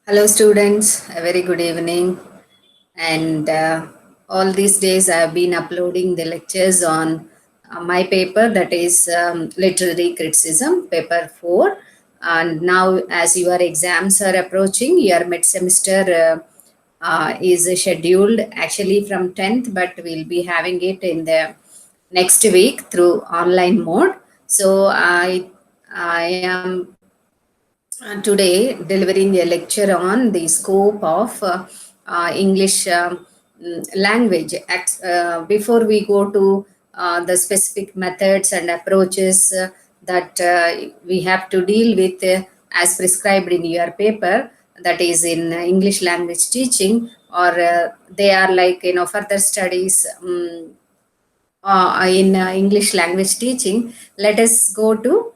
Hello, students. A very good evening. And all these days, I have been uploading the lectures on my paper, that is literary criticism, paper 4. And now, as your exams are approaching, your mid semester is scheduled actually from 10th, but we'll be having it in the next week through online mode. So, I am today delivering a lecture on the scope of English language. Before we go to the specific methods and approaches that we have to deal with as prescribed in your paper, that is in English language teaching, or they are like further studies. In English language teaching, let us go to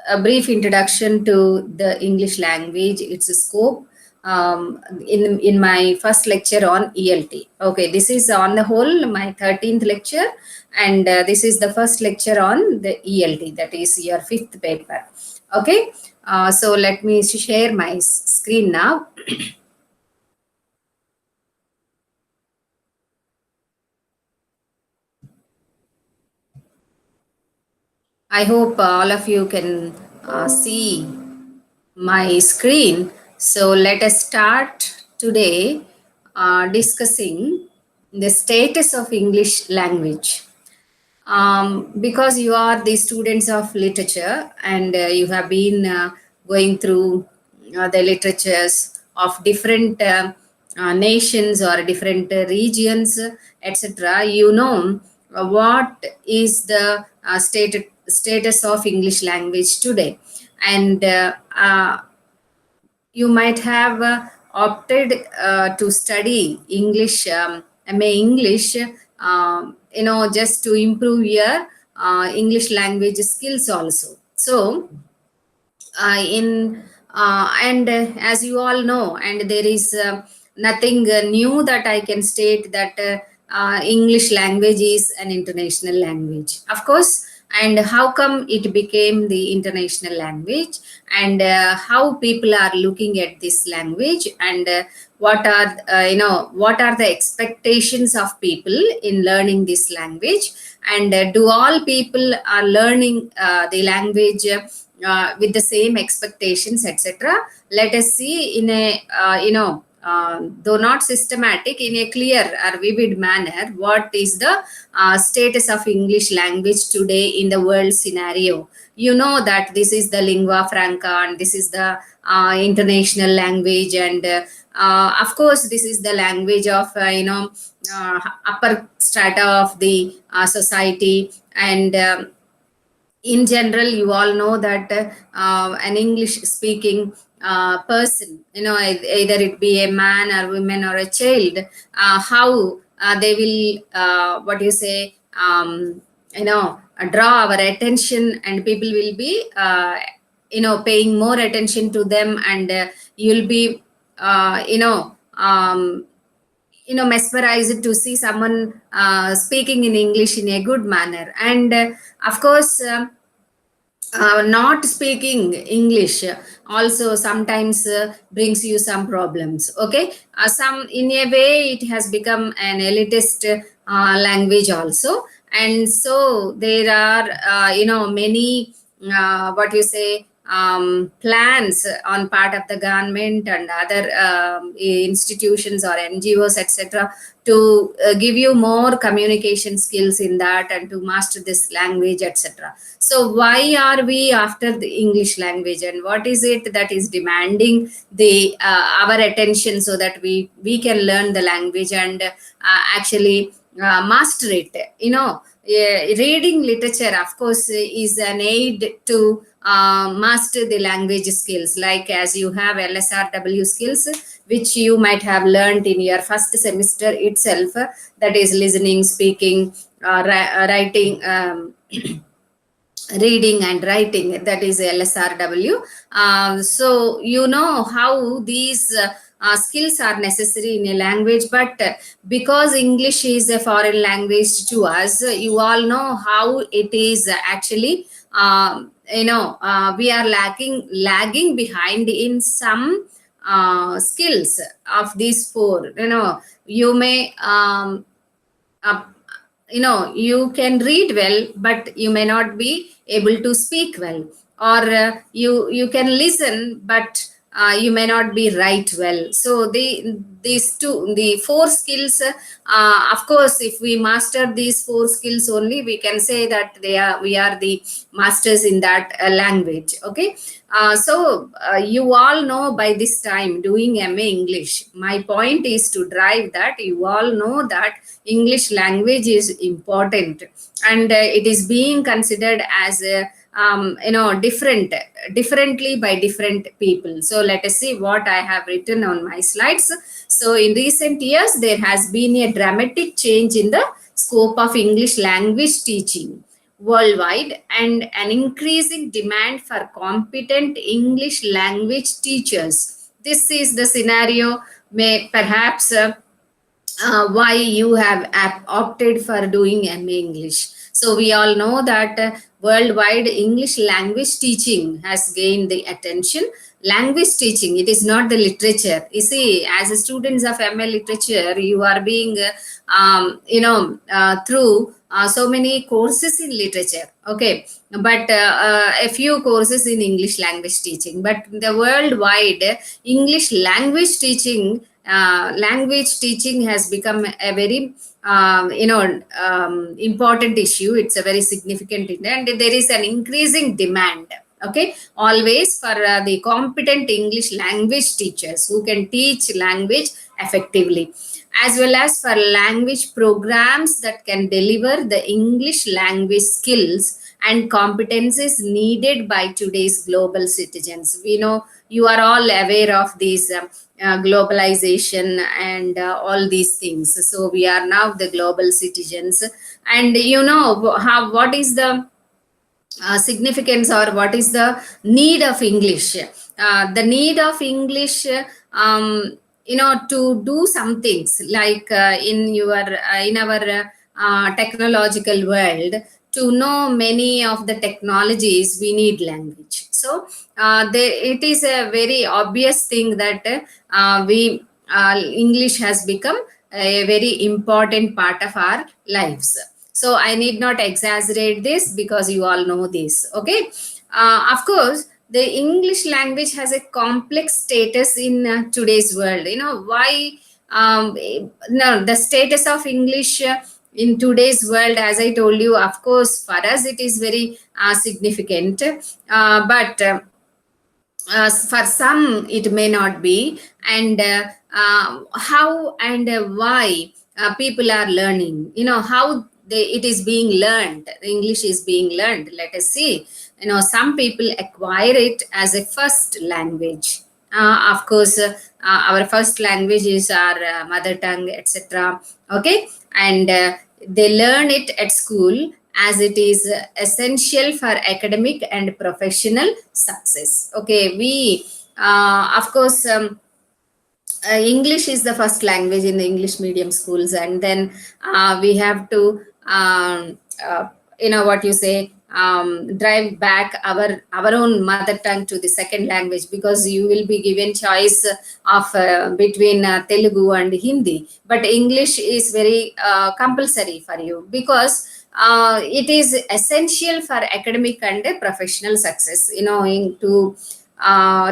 a brief introduction to the English language, its scope, in my first lecture on ELT. Okay, this is on the whole my 13th lecture, and this is the first lecture on the ELT, that is your fifth paper. Okay, so let me share my screen now. I hope all of you can see my screen. So let us start today discussing the status of English language. Because you are the students of literature, and you have been going through the literatures of different nations or different regions, etc., you know what is the status of English language today. And you might have opted to study English, MA English, just to improve your English language skills also. So, in and as you all know, and there is nothing new that I can state, that English language is an international language, of course. And how come it became the international language, and how people are looking at this language, and what are the expectations of people in learning this language, and do all people are learning the language with the same expectations, etc. Let us see in a though not systematic, in a clear or vivid manner, what is the status of English language today in the world scenario. You know that this is the lingua franca, and this is the international language, and of course this is the language of upper strata of the society. And in general, you all know that an English speaking person, either it be a man or woman or a child, how they will what you say draw our attention, and people will be paying more attention to them, and you'll be mesmerized to see someone speaking in English in a good manner. And of course, not speaking English also sometimes brings you some problems. Okay, some in a way it has become an elitist language also, and so there are many what you say plans on part of the government and other institutions or NGOs, etc., to give you more communication skills in that, and to master this language, etc. So why are we after the English language, and what is it that is demanding the our attention, so that we can learn the language and actually master it. Reading literature, of course, is an aid to master the language skills, like as you have LSRW skills, which you might have learned in your first semester itself, that is listening, speaking, writing, reading and writing, that is LSRW. So you know how these skills are necessary in a language, but because English is a foreign language to us, you all know how it is actually we are lagging behind in some skills of these four. You may uh, you can read well, but you may not be able to speak well, or you can listen, but you may not be write well. So the four skills, of course, if we master these four skills only, we can say that we are the masters in that language. Okay. You all know by this time doing MA English. My point is to drive that you all know that English language is important, and it is being considered as a differently by different people. So let us see what I have written on my slides. So in recent years, there has been a dramatic change in the scope of English language teaching worldwide, and an increasing demand for competent English language teachers. This is the scenario, may perhaps why you have opted for doing MA English. So we all know that worldwide English language teaching has gained the attention. Language teaching, it is not the literature. You see, as a students of MA literature, you are being, through so many courses in literature. Okay, but a few courses in English language teaching. But the worldwide English language teaching has become a very important issue. It's a very significant thing, and there is an increasing demand. Okay, always for the competent English language teachers who can teach language effectively, as well as for language programs that can deliver the English language skills and competencies needed by today's global citizens. We know you are all aware of these globalization and all these things. So we are now the global citizens, and how what is the significance, or what is the need of English. The need of English, to do some things like in our technological world. To know many of the technologies, we need language. So it is a very obvious thing that we English has become a very important part of our lives. So I need not exaggerate this because you all know this. Okay. Of course, the English language has a complex status in today's world. Why? No, the status of English in today's world, as I told you, of course, for us it is very significant. But for some it may not be. And how and why people are learning, how it is being learned, English is being learned. Let us see. Some people acquire it as a first language. Of course, our first language is our mother tongue, etc. Okay. And they learn it at school, as it is essential for academic and professional success. Okay. We of course, English is the first language in the English medium schools, and then we have to, what you say, drive back our own mother tongue to the second language, because you will be given choice of between Telugu and Hindi, but English is very compulsory for you, because it is essential for academic and professional success.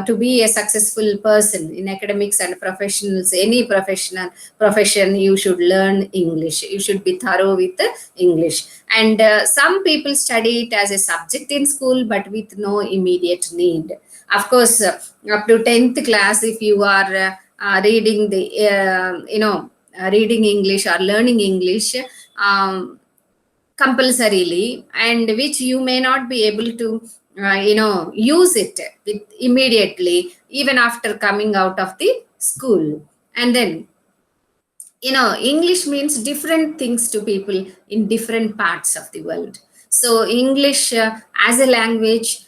To be a successful person in academics and professionals, any profession, you should learn English. You should be thorough with the English. And some people study it as a subject in school, but with no immediate need. Of course, up to 10th class, if you are reading reading English or learning English compulsorily, and which you may not be able to use it immediately, even after coming out of the school. And then English means different things to people in different parts of the world. So English as a language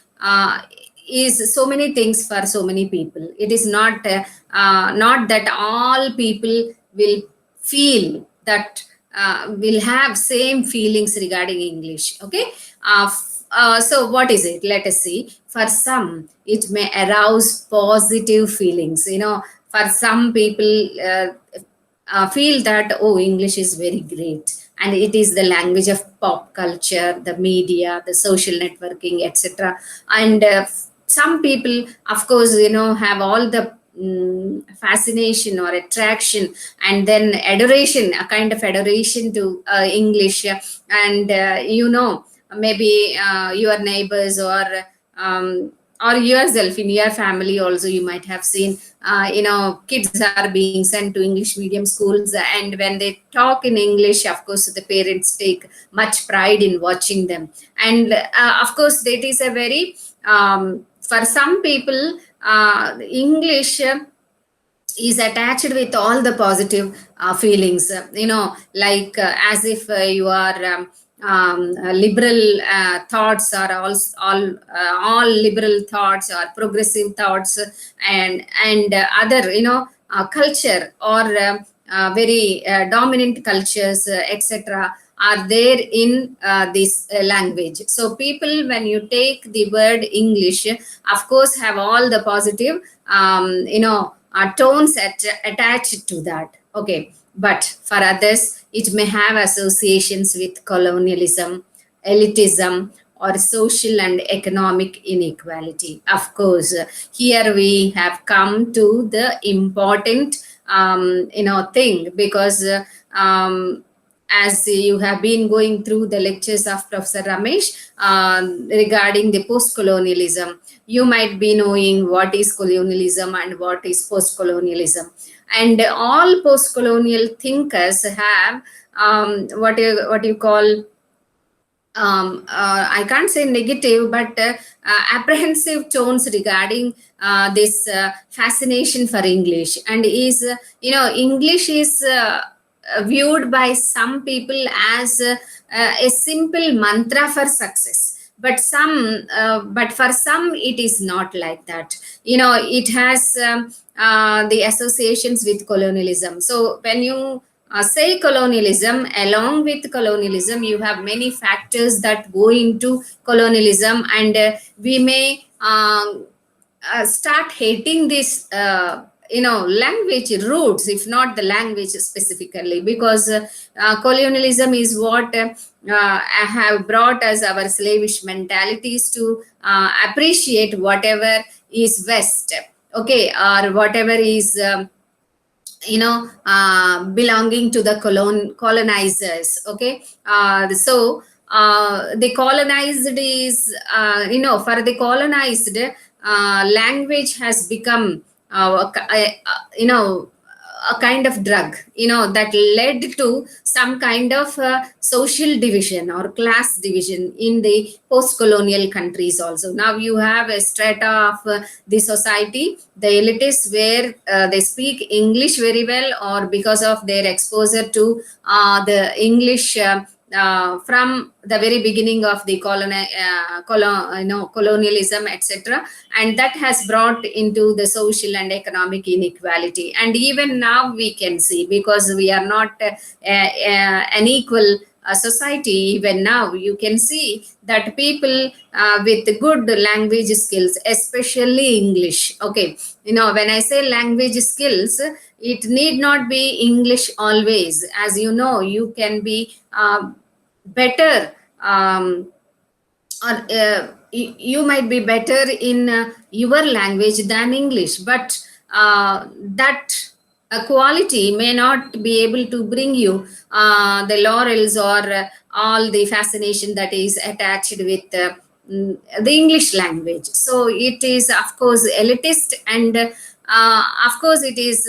is so many things for so many people. It is not that all people will feel that will have same feelings regarding English. Okay. So what is it? Let us see. For some, it may arouse positive feelings. For some people feel that, oh, English is very great, and it is the language of pop culture, the media, the social networking, etc. And some people, of course, have all the fascination or attraction, and then adoration, a kind of adoration to English. And maybe your neighbors, or yourself in your family also, you might have seen kids are being sent to English medium schools, and when they talk in English, of course the parents take much pride in watching them. And of course that is a very, for some people, English is attached with all the positive feelings, like as if you are liberal thoughts, or all liberal thoughts or progressive thoughts, and other culture, or very dominant cultures, etc., are there in this language. So people, when you take the word English, of course have all the positive tones attached to that. Okay, but for others, it may have associations with colonialism, elitism, or social and economic inequality. Of course, here we have come to the important thing, because as you have been going through the lectures of Professor Ramesh regarding the post-colonialism, you might be knowing what is colonialism and what is post-colonialism. And all post-colonial thinkers have what you call, I can't say negative, but apprehensive tones regarding this fascination for English. And is, English is viewed by some people as a simple mantra for success. But for some, it is not like that. It has the associations with colonialism. So when you say colonialism, along with colonialism, you have many factors that go into colonialism, and we may start hating this language roots, if not the language specifically, because colonialism is what have brought us our slavish mentalities to appreciate whatever is West, okay, or whatever is belonging to the colonizers. Okay, so the colonized is, for the colonized, language has become a kind of drug, that led to some kind of social division or class division in the post-colonial countries also. Now you have a strata of the society, the elitists, where they speak English very well, or because of their exposure to the English from the very beginning of the colonialism, etc., and that has brought into the social and economic inequality. And even now we can see, because we are not an equal society, even now you can see that people with good language skills, especially English. Okay, when I say language skills, it need not be English always. As you can be better, or you might be better in your language than English, but that quality may not be able to bring you the laurels, or all the fascination that is attached with the English language. So it is, of course, elitist, and of course it is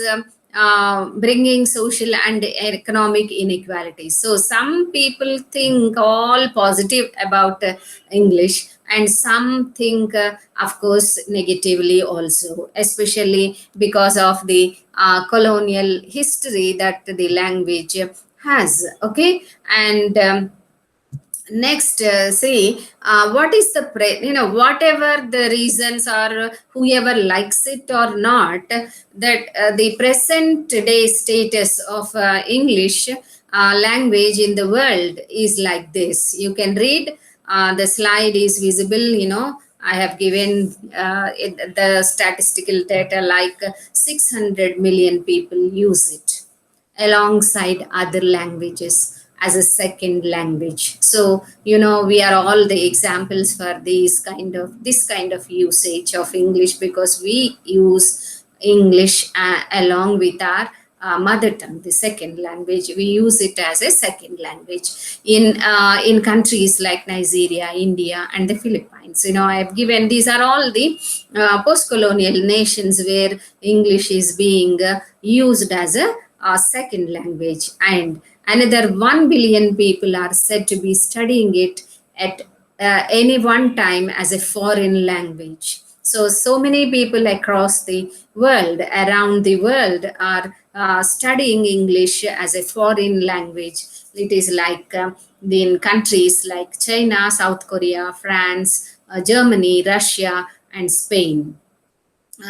bringing social and economic inequality. So some people think all positive about English, and some think, of course, negatively also, especially because of the colonial history that the language has. Okay, and next, see, what is the whatever the reasons, or whoever likes it or not, that the present day status of English language in the world is like this. You can read the slide is visible. I have given the statistical data, like 600 million people use it alongside other languages as a second language. So we are all the examples for this kind of usage of English, because we use English along with our mother tongue, the second language. We use it as a second language in countries like Nigeria, India, and the Philippines. I have given, these are all the post-colonial nations where English is being used as a second language, and another 1 billion people are said to be studying it at any one time as a foreign language. So many people across the world, around the world, are studying English as a foreign language. It is like in countries like China, South Korea, France, Germany, Russia, and Spain.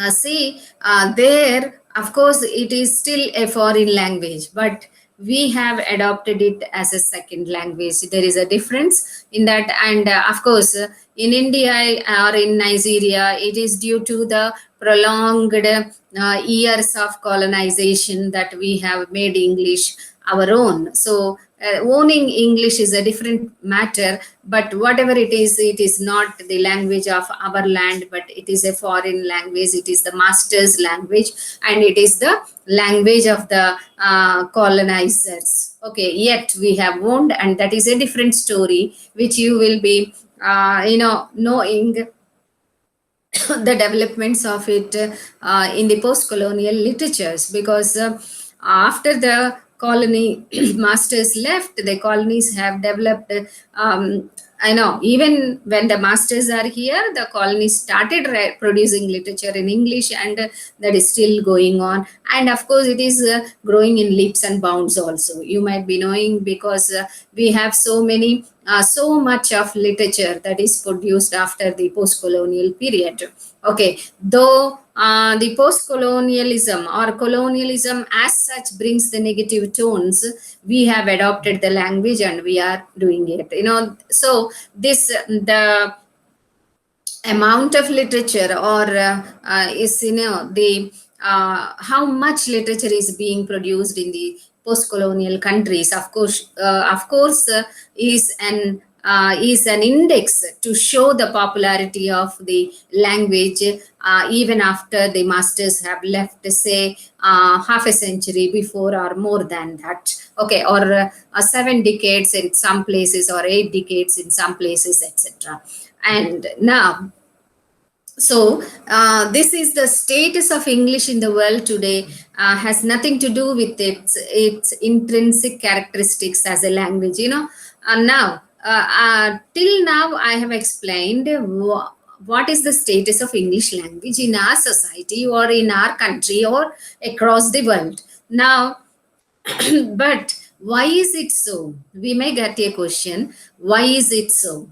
See, there, of course, it is still a foreign language, but we have adopted it as a second language. There is a difference in that. And of course, in India or in Nigeria, it is due to the prolonged years of colonization that we have made English our own. So owning English is a different matter, but whatever it is not the language of our land, but it is a foreign language. It is the master's language, and it is the language of the colonizers. Okay, yet we have owned, and that is a different story, which you will be knowing the developments of it in the post-colonial literatures, because after the colony masters left, the colonies have developed. I know, even when the masters are here, the colonies started producing literature in English, and that is still going on. And of course, it is growing in leaps and bounds also. You might be knowing, because we have so much of literature that is produced after the post-colonial period. Okay, though the post-colonialism or colonialism as such brings the negative tones, we have adopted the language and we are doing it. So the amount of literature, or is the how much literature is being produced in the post-colonial countries, of course, is an index to show the popularity of the language, even after the masters have left, say half a century before or more than that. Okay, or 7 decades in some places, or 8 decades in some places, etc. And now, so this is the status of English in the world today. Has nothing to do with its intrinsic characteristics as a language. Now, till now, I have explained what is the status of English language in our society, or in our country, or across the world. Now, but why is it so? We may get a question: why is it so?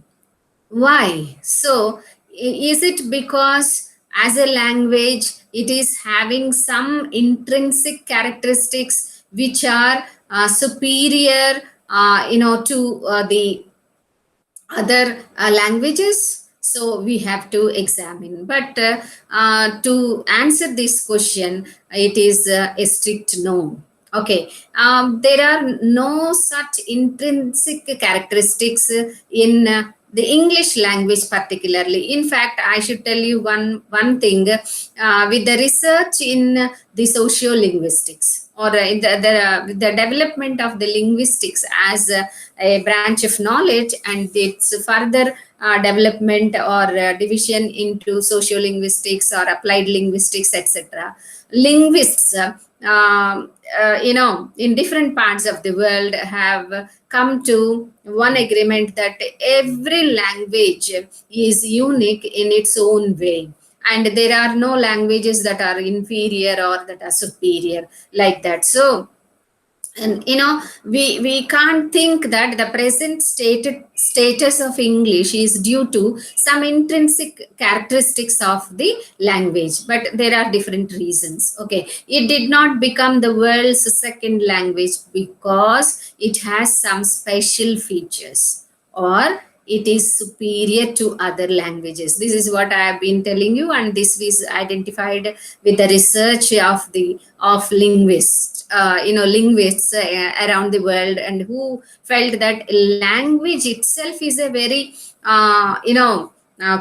Why? So, is it because as a language it is having some intrinsic characteristics which are superior, to the other languages? So we have to examine. But to answer this question, it is a strict no. Okay, there are no such intrinsic characteristics in the English language particularly. In fact, I should tell you one thing, with the research in the sociolinguistics, or the development of the linguistics as a branch of knowledge, and its further development or division into sociolinguistics or applied linguistics, etc. Linguists, in different parts of the world, have come to one agreement that every language is unique in its own way, and there are no languages that are inferior or that are superior, like that. So, and we can't think that the present status of English is due to some intrinsic characteristics of the language, but there are different reasons. Okay, it did not become the world's second language because it has some special features, or it is superior to other languages. This is what I have been telling you, and this is identified with the research of linguists, linguists around the world, and who felt that language itself is a very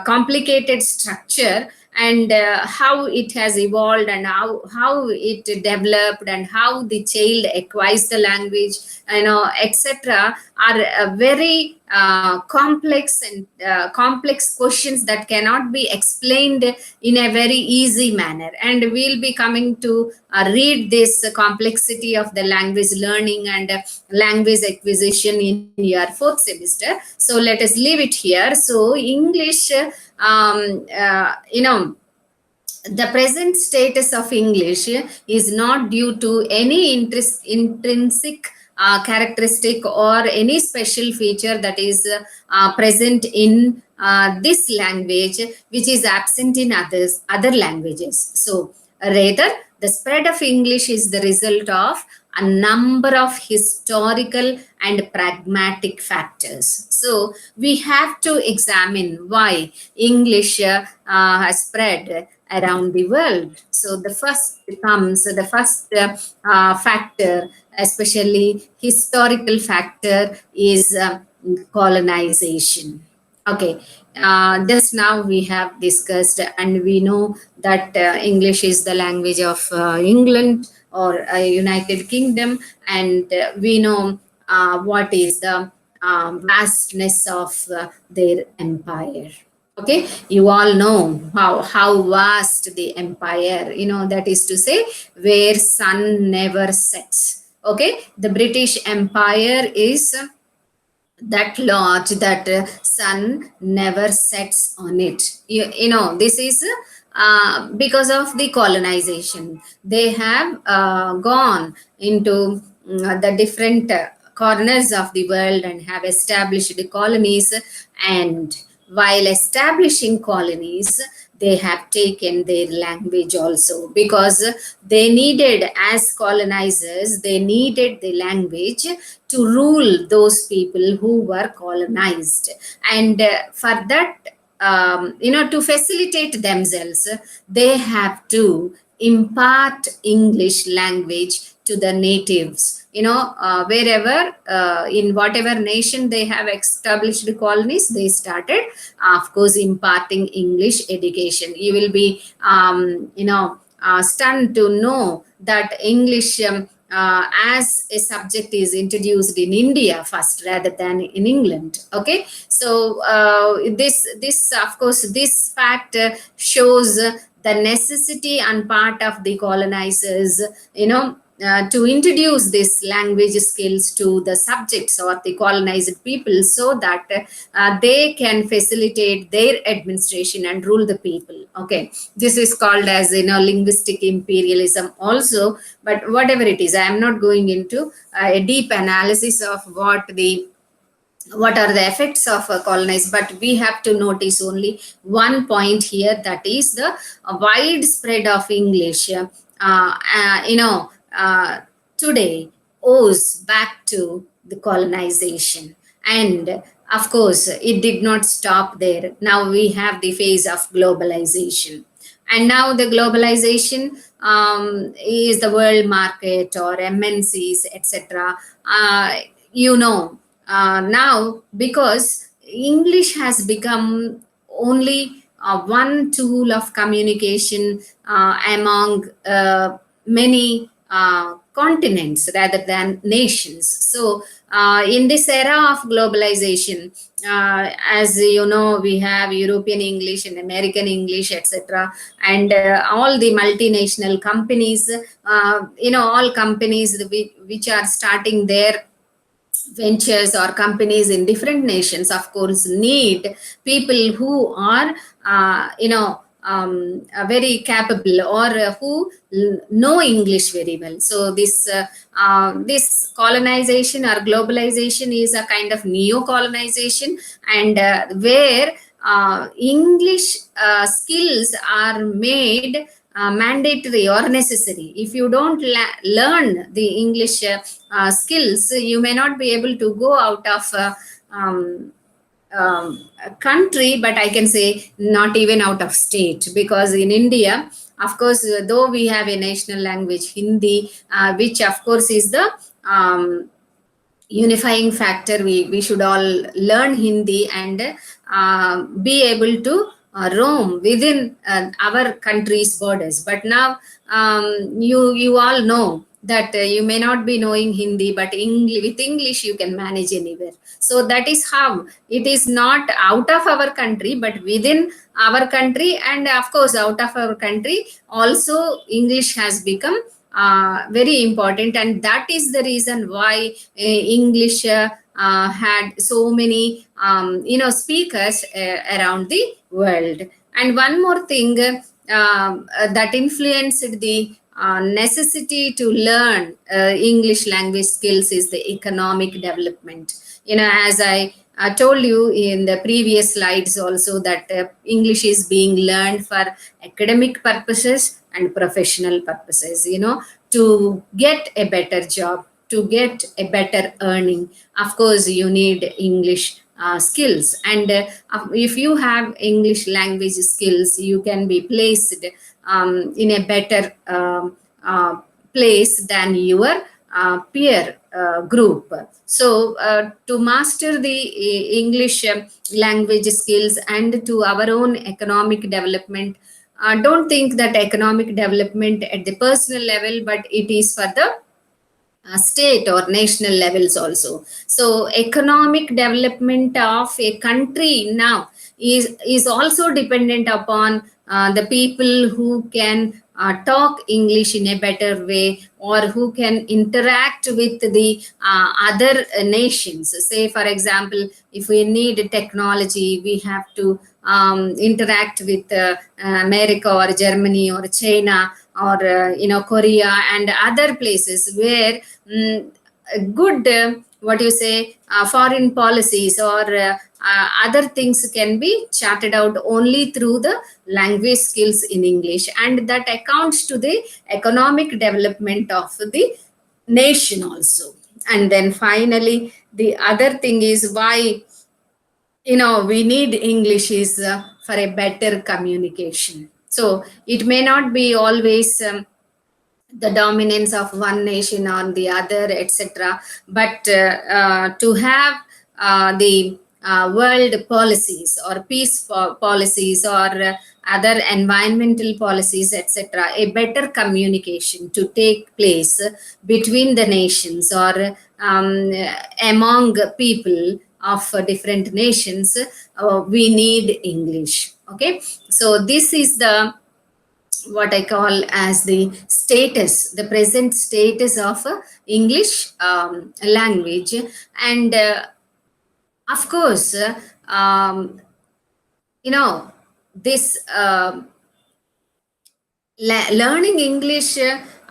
complicated structure, and how it has evolved, and how it developed, and how the child acquires the language, etc., are very complex, and complex questions that cannot be explained in a very easy manner. And we'll be coming to read this complexity of the language learning and language acquisition in your fourth semester. So let us leave it here. So English, the present status of English is not due to any intrinsic characteristic or any special feature that is present in this language, which is absent in other languages. So rather, the spread of English is the result of a number of historical and pragmatic factors. So we have to examine why English has spread around the world. So the first factor, especially historical factor, is colonization. Okay, just now we have discussed, and we know that English is the language of England or United Kingdom, and we know what is the vastness of their empire. Okay, you all know how vast the empire, that is to say, where sun never sets. Okay, the British Empire is that large that sun never sets on it. This is because of the colonization. They have gone into the different corners of the world and have established the colonies, and while establishing colonies, they have taken their language also, because they needed, as colonizers, they needed the language to rule those people who were colonized. And for that, to facilitate themselves, they have to impart English language to the natives. Wherever, in whatever nation they have established colonies, they started, of course, imparting English education. You will be, stunned to know that English, as a subject, is introduced in India first rather than in England. Okay, so this of course, this fact shows the necessity and part of the colonizers, to introduce this language skills to the subjects or the colonized people, so that they can facilitate their administration and rule the people. Okay, this is called as linguistic imperialism also. But whatever it is, I am not going into a deep analysis of what are the effects of colonize, but we have to notice only one point here, that is the widespread of English today owes back to the colonization. And of course, it did not stop there. Now we have the phase of globalization, and now the globalization is the world market or MNCs, etc. Now, because English has become only one tool of communication among many continents rather than nations. So in this era of globalization, as you know, we have European English and American English, etc., and all the multinational companies, all companies which are starting their ventures or companies in different nations, of course, need people who are very capable, or who know English very well. So this colonization or globalization is a kind of neo-colonization, and where English skills are made mandatory or necessary. If you don't learn the English skills, you may not be able to go out of country, but I can say not even out of state, because in India, of course, though we have a national language, Hindi, which of course is the unifying factor. We should all learn Hindi and be able to roam within our country's borders. But now, you all know that you may not be knowing Hindi, but with English you can manage anywhere. So that is how it is, not out of our country but within our country. And of course, out of our country also, English has become very important, and that is the reason why English had so many speakers around the world. And one more thing that influenced the necessity to learn English language skills is the economic development. As I told you in the previous slides also, that English is being learned for academic purposes and professional purposes, to get a better job, to get a better earning. Of course, you need English skills. And if you have English language skills, you can be placed in a better place than your peer group. So, to master the English language skills and to our own economic development, don't think that economic development at the personal level, but it is for the state or national levels also. So economic development of a country now is also dependent upon the people who can talk English in a better way, or who can interact with the other nations. Say, for example, if we need technology, we have to interact with America or Germany or China or Korea and other places where good what you say foreign policies or other things can be charted out only through the language skills in English, and that accounts to the economic development of the nation also. And then finally, the other thing is why we need English is for a better communication. So it may not be always the dominance of one nation on the other, etc. But to have the world policies or peace policies or other environmental policies, etc., a better communication to take place between the nations or among people of different nations, we need English. Okay, so this is the what I call as the status, the present status of English language. And of course, this learning English,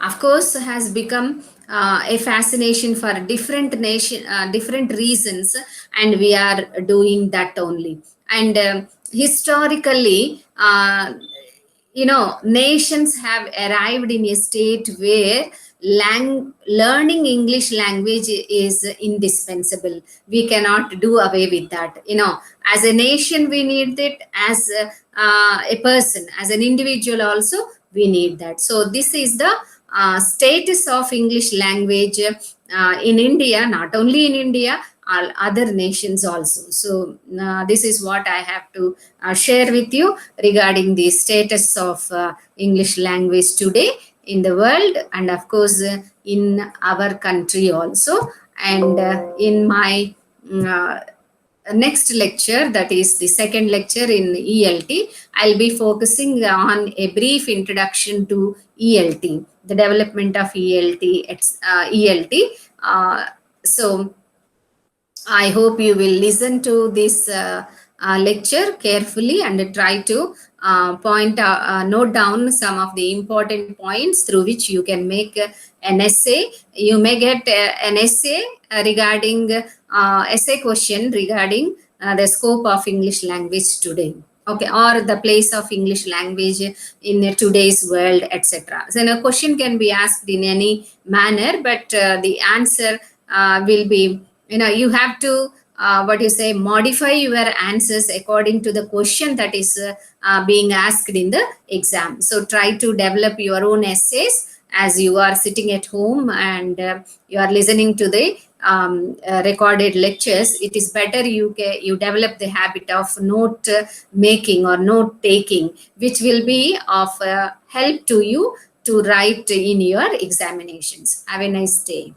of course, has become a fascination for different reasons, and we are doing that only. And historically, nations have arrived in a state where learning English language is indispensable. We cannot do away with that. As a nation, we need it. As a person, as an individual, also we need that. So this is the status of English language in India, not only in India, all other nations also. So this is what I have to share with you regarding the status of English language today in the world, and of course in our country also. And in my next lecture, that is the second lecture in ELT, I'll be focusing on a brief introduction to ELT, the development of ELT. So I hope you will listen to this lecture carefully and try to note down some of the important points through which you can make an essay. You may get an essay regarding essay question regarding the scope of English language today. Okay, or the place of English language in today's world, etc. So a question can be asked in any manner, but the answer will be, you have to what you say, modify your answers according to the question that is being asked in the exam. So try to develop your own essays as you are sitting at home and you are listening to the recorded lectures. It is better you develop the habit of note making or note taking, which will be of help to you to write in your examinations. Have a nice day.